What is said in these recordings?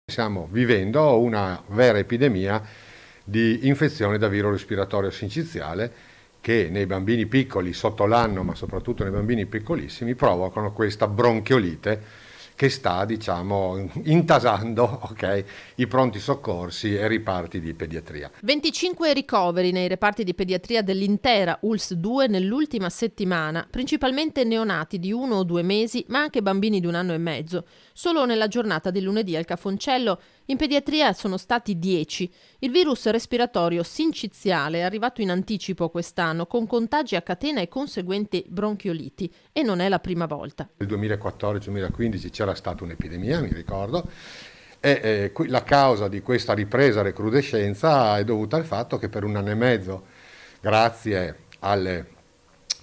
Stiamo vivendo una vera epidemia di infezione da virus respiratorio sinciziale che nei bambini piccoli sotto l'anno, ma soprattutto nei bambini piccolissimi, provocano questa bronchiolite che sta, diciamo, intasando, ok, i pronti soccorsi e riparti di pediatria. 25 ricoveri nei reparti di pediatria dell'intera ULSS 2 nell'ultima settimana, principalmente neonati di 1 o 2 mesi, ma anche bambini di 1 anno e mezzo. Solo nella giornata di lunedì al Cafoncello in pediatria sono stati 10. Il virus respiratorio sinciziale è arrivato in anticipo quest'anno, con contagi a catena e conseguenti bronchioliti, e non è la prima volta. Nel 2014-2015 c'era stata un'epidemia, mi ricordo, e la causa di questa ripresa recrudescenza è dovuta al fatto che per 1 anno e mezzo, grazie alle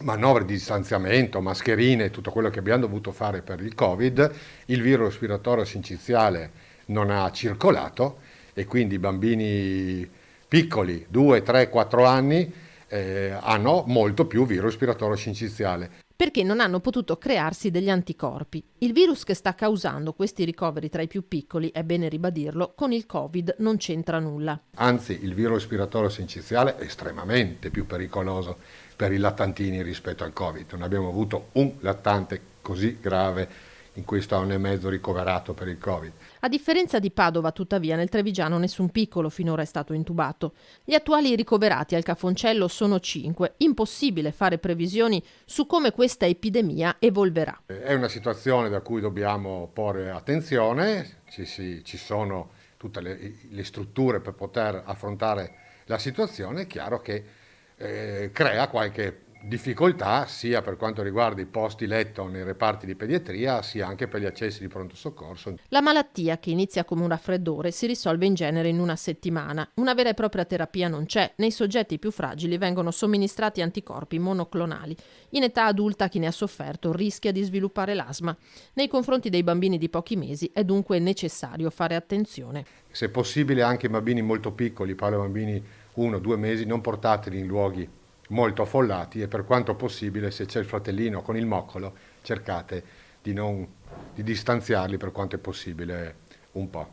manovre di distanziamento, mascherine e tutto quello che abbiamo dovuto fare per il Covid, il virus respiratorio sinciziale non ha circolato e quindi i bambini piccoli, 2, 3, 4 anni, hanno molto più virus respiratorio sinciziale. Perché non hanno potuto crearsi degli anticorpi. Il virus che sta causando questi ricoveri tra i più piccoli, è bene ribadirlo, con il Covid non c'entra nulla. Anzi, il virus respiratorio sinciziale è estremamente più pericoloso per i lattantini rispetto al Covid. Non abbiamo avuto un lattante così grave in questo 1 anno e mezzo ricoverato per il Covid. A differenza di Padova, tuttavia, nel Trevigiano nessun piccolo finora è stato intubato. Gli attuali ricoverati al Cafoncello sono 5. Impossibile fare previsioni su come questa epidemia evolverà. È una situazione da cui dobbiamo porre attenzione, ci sono tutte le strutture per poter affrontare la situazione. È chiaro che crea qualche difficoltà sia per quanto riguarda i posti letto nei reparti di pediatria, sia anche per gli accessi di pronto soccorso. La malattia, che inizia come un raffreddore, si risolve in genere in 1 settimana. Una vera e propria terapia non c'è. Nei soggetti più fragili vengono somministrati anticorpi monoclonali. In età adulta chi ne ha sofferto rischia di sviluppare l'asma. Nei confronti dei bambini di pochi mesi è dunque necessario fare attenzione. Se possibile anche i bambini molto piccoli, parlo di bambini 1-2 mesi, non portateli in luoghi molto affollati e per quanto possibile, se c'è il fratellino con il moccolo, cercate di distanziarli per quanto è possibile un po'.